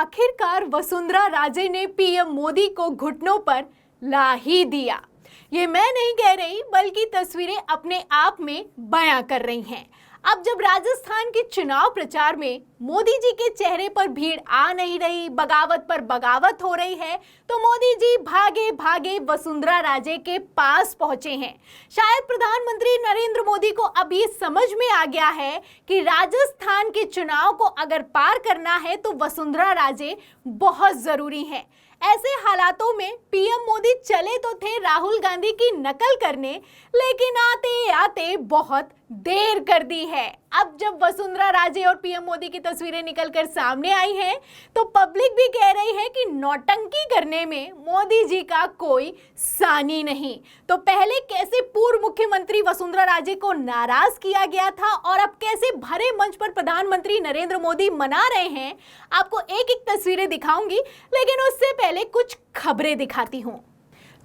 आखिरकार वसुंधरा राजे ने पीएम मोदी को घुटनों पर ला ही दिया। ये मैं नहीं कह रही, बल्कि तस्वीरें अपने आप में बयां कर रही हैं। अब जब राजस्थान के चुनाव प्रचार में मोदी जी के चेहरे पर भीड़ आ नहीं रही, बगावत पर बगावत हो रही है, तो मोदी जी भागे भागे वसुंधरा राजे के पास पहुंचे हैं। शायद प्रधानमंत्री नरेंद्र मोदी को अब ये समझ में आ गया है कि राजस्थान के चुनाव को अगर पार करना है तो वसुंधरा राजे बहुत जरूरी है। ऐसे हालातों में पीएम मोदी चले तो थे राहुल गांधी की नकल करने, लेकिन आते आते बहुत देर कर दी है। अब जब वसुंधरा राजे और पीएम मोदी की तस्वीरें निकलकर सामने आई हैं, तो पब्लिक भी कह रही है कि नौटंकी करने में मोदी जी का कोई सानी नहीं। तो पहले कैसे पूर्व मुख्यमंत्री वसुंधरा राजे को नाराज किया गया था और अब कैसे भरे मंच पर प्रधानमंत्री नरेंद्र मोदी मना रहे हैं, आपको एक एक तस्वीरें दिखाऊंगी, लेकिन उससे पहले कुछ खबरें दिखाती हूँ।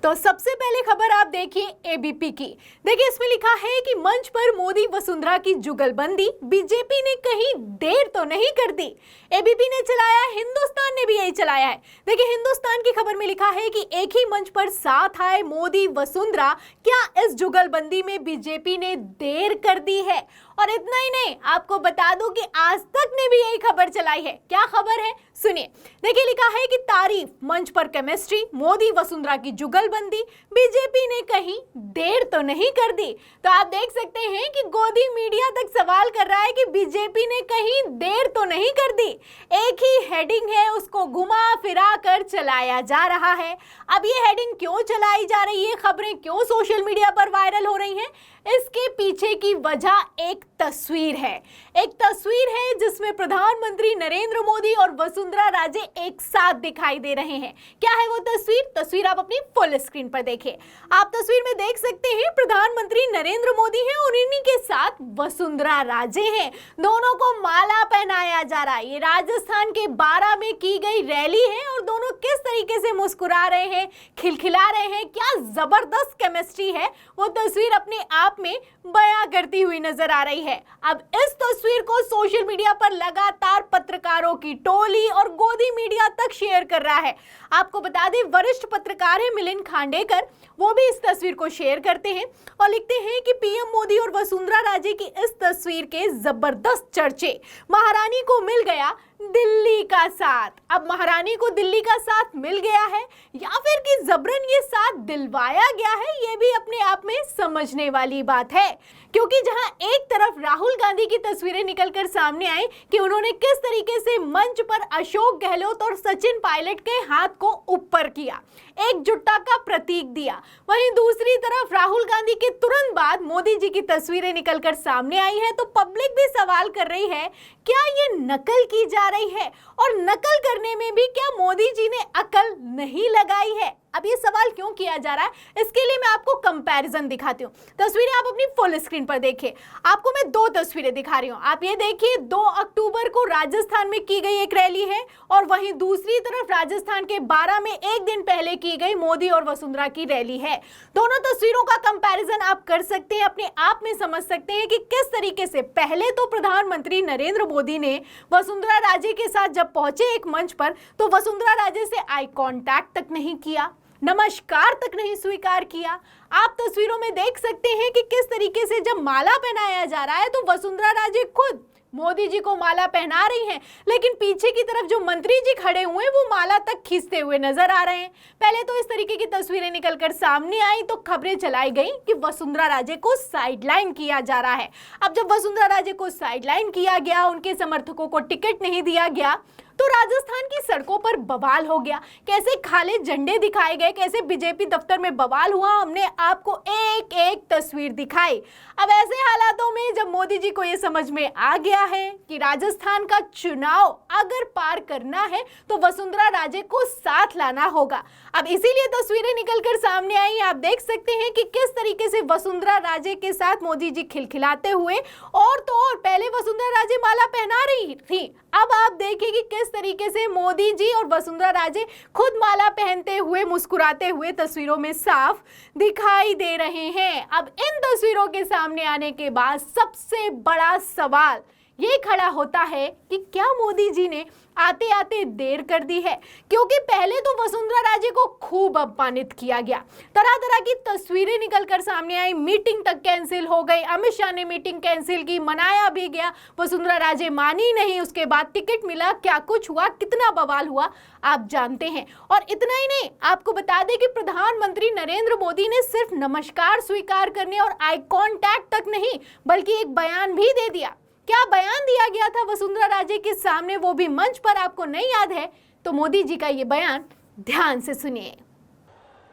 तो सबसे पहले खबर आप देखिए एबीपी की। देखिए इसमें लिखा है कि मंच पर मोदी वसुंधरा की जुगलबंदी, बीजेपी ने कहीं देर तो नहीं कर दी। एबीपी ने चलाया, हिंदुस्तान ने भी यही चलाया है। देखिए हिंदुस्तान की खबर में लिखा है कि एक ही मंच पर साथ आए मोदी वसुंधरा, क्या इस जुगलबंदी में बीजेपी ने देर कर दी है? और इतना ही नहीं, आपको बता दूं कि आज तक ने भी यही खबर चलाई है। क्या खबर है, सुनिए। देखिए लिखा है कि तारीफ, मंच पर केमिस्ट्री, मोदी वसुंधरा की जुगलबंदी, बीजेपी ने कहीं देर तो नहीं कर दी। तो आप देख सकते हैं कि गोदी मीडिया तक सवाल कर रहा है कि बीजेपी ने कहीं देर तो नहीं कर दी। एक ही हेडिंग है, उसको घुमा फिरा कर चलाया जा रहा है। अब ये हेडिंग क्यों चलाई जा रही है, खबरें क्यों सोशल मीडिया पर वायरल हो रही हैं, इसके पीछे की वजह एक तस्वीर है। एक तस्वीर है जिसमें प्रधानमंत्री नरेंद्र मोदी और वसुंधरा राजे एक साथ दिखाई दे रहे हैं। क्या है वो तस्वीर? तस्वीर आप अपनी फुल स्क्रीन पर देखें। आप तस्वीर में देख सकते हैं प्रधानमंत्री नरेंद्र मोदी हैं और इन्हीं के साथ वसुंधरा राजे हैं। दोनों को माला पहनाया जा रहा है। ये राजस्थान के बारां में की गई रैली है और दोनों किस तरीके से मुस्कुरा रहे हैं, खिलखिला रहे हैं, क्या जबरदस्त केमिस्ट्री है, वो तस्वीर अपने आप में बयां करती हुई नजर आ रही है। अब इस तस्वीर को सोशल मीडिया पर लगातार पत्रकारों की टोली और गोदी मीडिया तक शेयर कर रहा है। आपको बता दें, वरिष्ठ पत्रकार है मिलिंद खांडेकर, वो भी इस तस्वीर को शेयर करते हैं और लिखते हैं कि पीएम मोदी और वसुंधरा राजे की इस तस्वीर के जबरदस्त चर्चे। महारानी को मिल गया दिल्ली का साथ। अब महारानी को दिल्ली का साथ मिल गया है या फिर कि जबरन ये साथ दिलवाया गया है, ये भी अपने आप में समझने वाली बात है। क्योंकि जहां एक तरफ राहुल गांधी की तस्वीरें निकलकर सामने आई कि उन्होंने किस तरीके से मंच पर अशोक गहलोत और सचिन पायलट के हाथ को ऊपर किया, एकजुटता का प्रतीक दिया, वहीं दूसरी तरफ राहुल गांधी के तुरंत बाद मोदी जी की तस्वीरें निकलकर सामने आई है, तो पब्लिक भी सवाल कर रही है, क्या ये नकल की जा रही है? और नकल करने में भी क्या मोदी जी ने अकल नहीं लगाई है? अब ये सवाल क्यों किया जा रहा है, इसके लिए मैं आपको कंपैरिजन दिखाती हूँ। तस्वीरें आप अपनी फुल स्क्रीन पर देखिए। आपको मैं दो तस्वीरें दिखा रही हूँ। आप ये देखिए, 2 अक्टूबर को राजस्थान में की गई एक रैली है और वहीं दूसरी तरफ राजस्थान के बारां में एक दिन पहले की गई मोदी और वसुंधरा की रैली है। दोनों तस्वीरों का कंपैरिजन आप कर सकते हैं, अपने आप में समझ सकते हैं कि किस तरीके से पहले तो प्रधानमंत्री नरेंद्र मोदी ने वसुंधरा राजे के साथ जब पहुंचे एक मंच पर, तो वसुंधरा राजे से आई कांटेक्ट तक नहीं किया, नमस्कार तक नहीं स्वीकार किया। आप तस्वीरों में देख सकते हैं कि किस तरीके से जब माला पहनाया जा रहा है तो वसुंधरा राजे खुद मोदी जी को माला पहना रही हैं, लेकिन पीछे की तरफ जो मंत्री जी खड़े हुए हैं वो माला तक खींचते हुए नजर आ रहे हैं। पहले तो इस तरीके की तस्वीरें निकलकर सामने आई तो खबरें चलाई गई कि वसुंधरा राजे को साइडलाइन किया जा रहा है। अब जब वसुंधरा राजे को साइडलाइन किया गया, उनके समर्थकों को टिकट नहीं दिया गया, तो राजस्थान की सड़कों पर बवाल हो गया। कैसे खाली झंडे दिखाए गए, कैसे बीजेपी दफ्तर में बवाल हुआ, हमने आपको एक एक तस्वीर दिखाई। अब ऐसे हालातों में जब मोदी जी को यह समझ में आ गया है कि राजस्थान का चुनाव अगर पार करना है तो वसुंधरा राजे को साथ लाना होगा, अब इसीलिए तस्वीरें निकलकर सामने आई। आप देख सकते हैं कि किस तरीके से वसुंधरा राजे के साथ मोदी जी खिलखिलाते हुए, और तो और पहले वसुंधरा राजे माला पहना रही थी, अब आप देखिए कि किस तरीके से मोदी जी और वसुंधरा राजे खुद माला पहनते हुए मुस्कुराते हुए तस्वीरों में साफ दिखाई दे रहे हैं। अब इन तस्वीरों के सामने आने के बाद सबसे बड़ा सवाल ये खड़ा होता है कि क्या मोदी जी ने आते आते देर कर दी है, क्योंकि पहले तो वसुंधरा राजे को खूब अपमानित किया गया, तरह तरह की तस्वीरें निकलकर सामने आई, मीटिंग तक कैंसिल हो गई, अमित शाह ने मीटिंग कैंसिल की, मनाया भी गया, वसुंधरा राजे मानी नहीं, उसके बाद टिकट मिला, क्या कुछ हुआ, कितना बवाल हुआ आप जानते हैं। और इतना ही नहीं, आपको बता दें कि प्रधानमंत्री नरेंद्र मोदी ने सिर्फ नमस्कार स्वीकार करने और आई कांटेक्ट तक नहीं बल्कि एक बयान भी दे दिया। क्या बयान दिया गया था वसुंधरा राजे के सामने, वो भी मंच पर, आपको नहीं याद है तो मोदी जी का ये बयान ध्यान से सुनिए।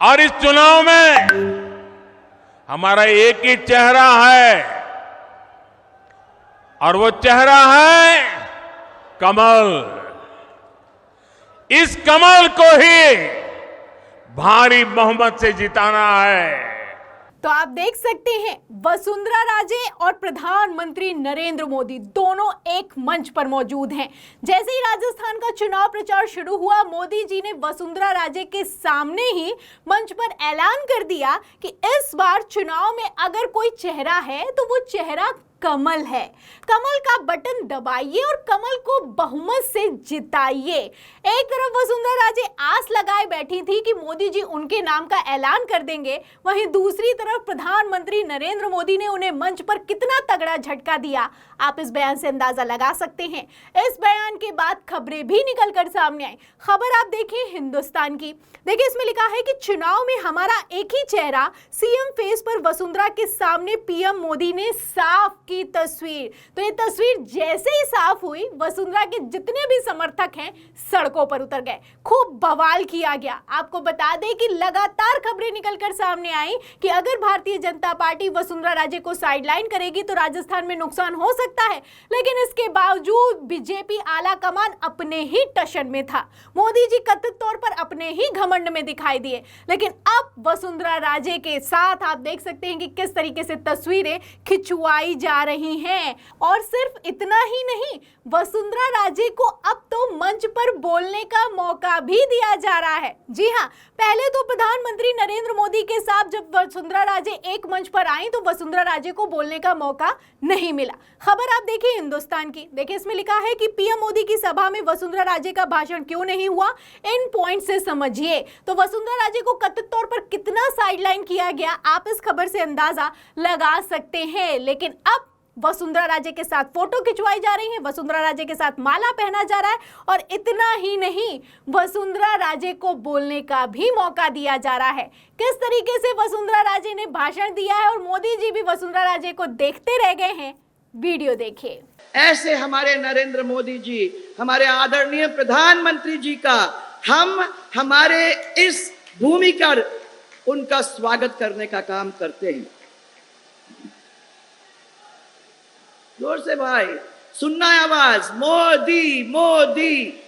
और इस चुनाव में हमारा एक ही चेहरा है और वो चेहरा है कमल। इस कमल को ही भारी बहुमत से जिताना है। तो आप देख सकते हैं वसुंधरा राजे और प्रधानमंत्री नरेंद्र मोदी दोनों एक मंच पर मौजूद हैं। जैसे ही राजस्थान का चुनाव प्रचार शुरू हुआ, मोदी जी ने वसुंधरा राजे के सामने ही मंच पर ऐलान कर दिया कि इस बार चुनाव में अगर कोई चेहरा है तो वो चेहरा कमल है। कमल का बटन दबाइए और कमल को बहुमत से जिताइए। एक तरफ वसुंधरा राजे आस लगाए बैठी थी कि मोदी जी उनके नाम का ऐलान कर देंगे, वहीं दूसरी तरफ प्रधानमंत्री नरेंद्र मोदी ने उन्हें मंच पर कितना तगड़ा झटका दिया, आप इस बयान से अंदाजा लगा सकते हैं। इस बयान के बाद खबरें भी निकलकर सामने आई। खबर आप देखिए हिंदुस्तान की, देखिए इसमें लिखा है कि चुनाव में हमारा एक ही चेहरा, सीएम फेस पर वसुंधरा के सामने पीएम मोदी ने साफ की तस्वीर। तो ये तस्वीर जैसे ही साफ हुई, वसुंधरा के जितने भी समर्थक हैं सड़कों पर उतर गए, खूब बवाल किया गया। आपको बता दें कि लगातार खबरें निकलकर सामने आई कि अगर भारतीय जनता पार्टी वसुंधरा राजे को साइडलाइन करेगी तो राजस्थान में नुकसान हो सकता है, लेकिन इसके बावजूद बीजेपी आला कमान अपने ही टशन में था। मोदी जी कथित तौर पर अपने ही घमंड में दिखाई दिए, लेकिन अब वसुंधरा राजे के साथ आप देख सकते हैं कि किस तरीके से तस्वीरें खिंचवाई जा रही हैं। और सिर्फ इतना ही नहीं, वसुंधरा राजे को अब तो मंच पर बोलने का मौका भी दिया जा रहा है। जी हां, पहले तो प्रधानमंत्री नरेंद्र मोदी के साथ जब वसुंधरा राजे एक मंच पर आई तो वसुंधरा राजे को बोलने का मौका नहीं मिला। खबर आप देखिए हिंदुस्तान की, देखिए इसमें लिखा है कि पीएम मोदी की सभा में वसुंधरा राजे का भाषण क्यों नहीं हुआ, इन पॉइंट से समझिए। तो वसुंधरा राजे को कथित तौर पर कितना साइडलाइन किया गया, आप इस खबर से अंदाजा लगा सकते हैं। लेकिन अब वसुंधरा राजे के साथ फोटो खिंचवाई जा रही है, वसुंधरा राजे के साथ माला पहना जा रहा है, और इतना ही नहीं, वसुंधरा राजे को बोलने का भी मौका दिया जा रहा है। किस तरीके से वसुंधरा राजे ने भाषण दिया है और मोदी जी भी वसुंधरा राजे को देखते रह गए हैं, वीडियो देखिए। ऐसे हमारे नरेंद्र मोदी जी, हमारे आदरणीय प्रधानमंत्री जी का हम हमारे इस भूमि पर उनका स्वागत करने का काम करते हैं। जोर से भाई, सुनना है आवाज, मोदी मोदी।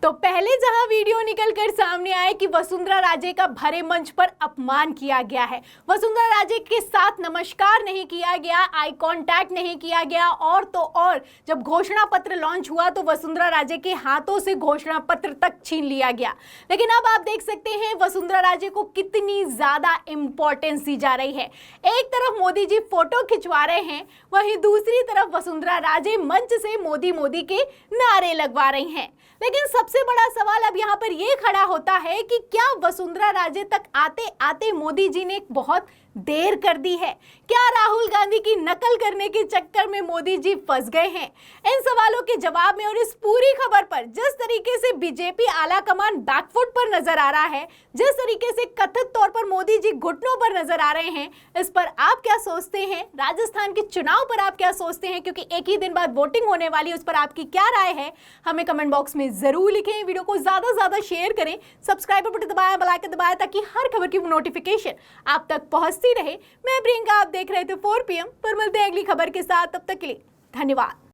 तो पहले जहां वीडियो निकलकर सामने आए कि वसुंधरा राजे का भरे मंच पर अपमान किया गया है, वसुंधरा राजे के साथ नमस्कार नहीं किया गया, आई कांटेक्ट नहीं किया गया, और तो और जब घोषणा पत्र लॉन्च हुआ तो वसुंधरा राजे के हाथों से घोषणा पत्र तक छीन लिया गया। लेकिन अब आप देख सकते हैं वसुंधरा राजे को कितनी ज्यादा इंपॉर्टेंस दी जा रही है। एक तरफ मोदी जी फोटो खिंचवा रहे हैं, वहीं दूसरी तरफ वसुंधरा राजे मंच से मोदी मोदी के नारे लगवा रही हैं। लेकिन सबसे बड़ा सवाल अब यहाँ पर यह खड़ा होता है कि क्या वसुंधरा राजे तक आते आते मोदी जी ने बहुत देर कर दी है? क्या राहुल गांधी की नकल करने के चक्कर में मोदी जी फंस गए हैं? इन सवालों के जवाब में और इस पूरी खबर पर जिस तरीके से बीजेपी आला कमान बैकफुट पर नजर आ रहा है, जिस तरीके से कथित तौर पर मोदी जी घुटनों पर नजर आ रहे हैं, इस पर आप क्या सोचते हैं? राजस्थान के चुनाव पर आप क्या सोचते हैं? क्योंकि एक ही दिन बाद वोटिंग होने वाली है, उस पर आपकी क्या राय है? हमें कमेंट बॉक्स में जरूर लिखें। वीडियो को ज्यादा से ज्यादा शेयर करें, सब्सक्राइब बटन दबाएं, बेल आइकन दबाएं ताकि हर खबर की नोटिफिकेशन आप तक पहुंचती रहे। मैं प्रियंका, आप देख रहे थे 4 PM पर। मिलते हैं अगली खबर के साथ, तब तक के लिए धन्यवाद।